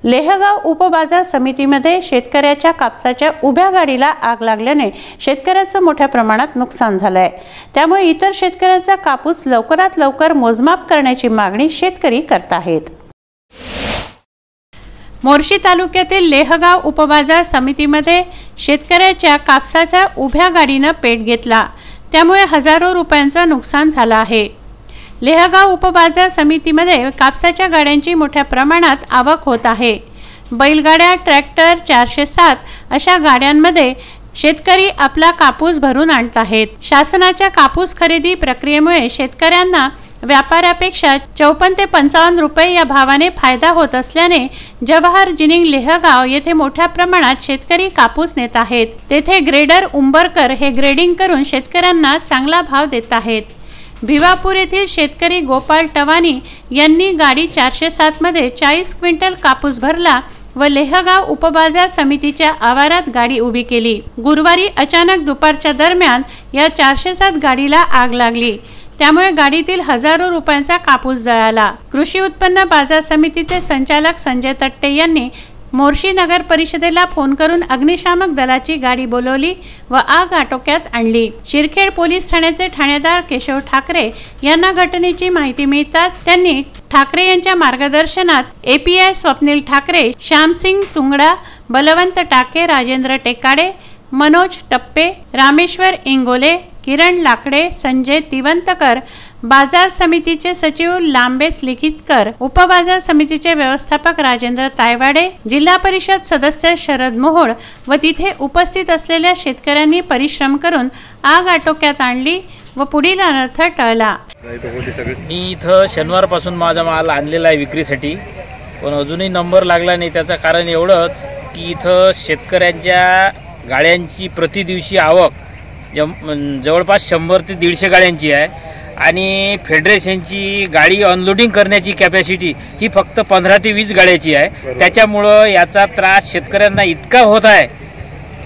लेहगाव उपबाजार समितीमध्ये शेतकऱ्याच्या कापसाच्या उभ्या गाडीला आग लागल्याने शेतकऱ्याचं मोठ्या प्रमाणात नुकसान झालं आहे। त्यामुळे इतर शेतकऱ्यांचा कापूस लवकरात लवकर मोजमाप करण्याची मागणी शेतकरी करत आहेत। मोर्शी तालुक्यातील लेहगाव उपबाजार समितीमध्ये शेतकऱ्याच्या कापसाच्या उभ्या गाडीने पेट घेतला, त्यामुळे हजारो रुपयांचं नुकसान झालं आहे। लेहगाव उपबाजार समितीमध्ये कापसाच्या गाड्यांची मोठ्या प्रमाणात आवक होत आहे। बैलगाड्या, ट्रॅक्टर, 407 अशा गाड्यांमध्ये शेतकरी आपला कापूस भरून आणत आहेत। शासनाच्या कापूस खरेदी प्रक्रियेमुळे शेतकऱ्यांना व्यापाऱ्यापेक्षा 54 ते 55 रुपये या भावाने फायदा होत असल्याने जवाहर जिनिंग लेहगाव येथे मोठ्या प्रमाणात शेतकरी कापूस नेत आहेत। तेथे ग्रेडर उंबरकर हे ग्रेडिंग करून शेतकऱ्यांना चांगला भाव देत आहेत। भिवापूर येथील शेतकरी गोपाल टवानी यांनी गाडी 407 मध्ये 40 क्विंटल कापूस भरला व लेहगाव उपबाजार समितीच्या आवारात गाडी उभी केली। गुरुवारी अचानक दुपारच्या दरम्यान या 407 गाडीला आग लागली, त्यामुळे गाडीतील हजारो रुपयांचा कापूस जळाला। कृषी उत्पन्न बाजार समितीचे संचालक संजय तट्टे यांनी मोर्शी नगर परिषदेला फोन करून अग्निशामक दलाची गाडी बोलवली व आग आटोक्यात आणली। शिरखेड पोलीस ठाण्याचे ठाणेदार केशव ठाकरे यांना घटनेची माहिती मिळताच त्यांनी ठाकरे यांच्या मार्गदर्शनात एपीआय स्वप्नील ठाकरे, श्यामसिंग सुंगडा, बलवंत टाके, राजेंद्र टेकाडे, मनोज टप्पे, रामेश्वर इंगोले, किरण लाकडे, संजय तिवंतकर, बाजार समितीचे सचिव लांबेस लिखितकर, उपबाजार समितीचे व्यवस्थापक राजेंद्र तायवाडे, जिल्हा परिषद सदस्य शरद मोहोळ व तिथे उपस्थित असलेल्या शेतकऱ्यांनी परिश्रम करून आग आटोक्यात आणली व पुढील अनर्थ टळला। मी इथं शनिवारपासून माझा माल आणलेला आहे विक्रीसाठी, पण अजूनही नंबर लागला नाही। त्याचं कारण एवढंच की इथं शेतकऱ्यांच्या गाड्यांची प्रति दिवशी आवक जवळपास 100 ते 150 गाड्यांची आहे आणि फेडरेशनची गाडी अनलोडिंग करण्याची कॅपॅसिटी ही फक्त 15 ते 20 गाड्याची आहे। त्याच्यामुळं याचा त्रास शेतकऱ्यांना इतका होत आहे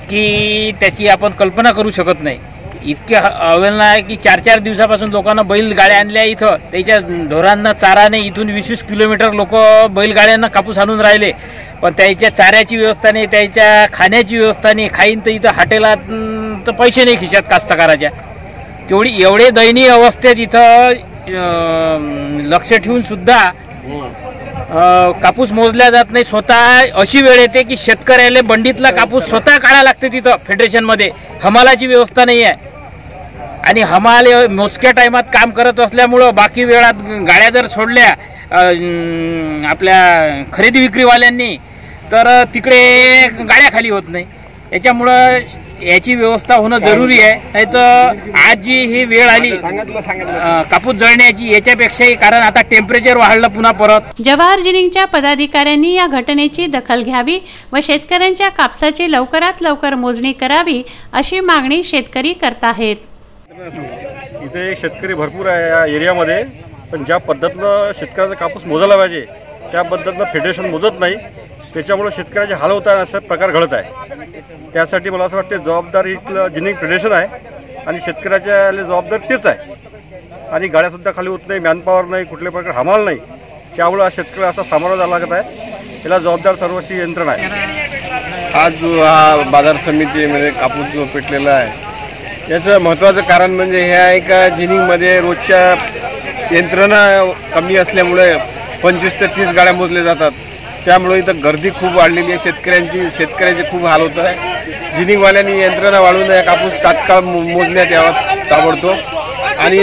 की त्याची आपण कल्पना करू शकत नाही। इतक्या अवेलना आहे की 4-4 दिवसापासून लोकांना बैलगाड्या आणल्या इथं, त्याच्या ढोरांना चाराने इथून 20 किलोमीटर लोक बैलगाड्यांना कापूस आणून राहिले, पण त्याच्या चाऱ्याची व्यवस्था नाही, त्याच्या खाण्याची व्यवस्था नाही। खाईन तर इथं हॉटेलात तर पैसे नाही खिशात कास्तकाराच्या। एवढे दयनीय अवस्थेत इथं लक्ष ठेवून सुद्धा कापूस मोजल्या जात नाही। स्वतः अशी वेळ येते की शेतकऱ्याला बंडीतला कापूस स्वतः काढायला लागते तिथं फेडरेशनमध्ये। हमालाची व्यवस्था नाही आहे आणि हमाल मोजक्या टायमात काम करत असल्यामुळं बाकी वेळात गाड्या जर सोडल्या आपल्या खरेदी विक्रीवाल्यांनी तर तिकडे गाड्या खाली होत नाही। याच्यामुळं याची व्यवस्था होणं जरुरी आहे, नाही तर आज जी ही वेळ आली कापूस जळण्याची याच्यापेक्षाही, कारण आता टेम्परेचर वाढलं पुन्हा परत। जवाहर जिनिंगच्या पदाधिकाऱ्यांनी या घटनेची दखल घ्यावी व शेतकऱ्यांच्या कापसाची लवकरात लवकर मोजणी करावी अशी मागणी शेतकरी करत आहेत। इथे शेतकरी भरपूर आहे या एरियामध्ये, पण ज्या पद्धतीनं शेतकऱ्याचा कापूस मोजायला पाहिजे त्या पद्धतीनं फेडरेशन मोजत नाही, त्याच्यामुळे शेतकऱ्याचे हाल होत आहे, असा प्रकार घडत आहे। त्यासाठी मला असं वाटतं जबाबदार इथलं जिनिंग फेडरेशन आहे आणि शेतकऱ्याच्या जबाबदार तेच आहे। आणि गाड्यासुद्धा खाली होत नाही, मॅनपॉवर नाही, कुठल्या प्रकारे हमाल नाही, त्यामुळे शेतकरी असा सामोरा जावं लागत आहे। याला जबाबदार सर्वस्वी यंत्रणा आहे। आज जो हा बाजार समितीमध्ये कापूस जो पेटलेला आहे याचं महत्त्वाचं कारण म्हणजे हे आहे का जिनिंगमध्ये रोजच्या यंत्रणा कमी असल्यामुळे 25 ते 30 गाड्या मोजल्या जातात, त्यामुळे इथं गर्दी खूप वाढलेली आहे। शेतकऱ्याचे खूप हाल होत आहे। जिनिंगवाल्यांनी यंत्रणा वाढवून या कापूस तात्काळ मोजण्यात यावा ताबडतोब। आणि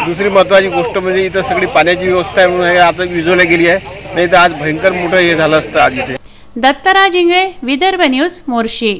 दुसरी महत्त्वाची गोष्ट म्हणजे इथं सगळी पाण्याची व्यवस्था आहे म्हणून हे आता विजवल्या गेली आहे, नाही तर आज भयंकर मोठं हे झालं असतं आज इथे। दत्तराज इंगळे, विदर्भ न्यूज, मोर्शी।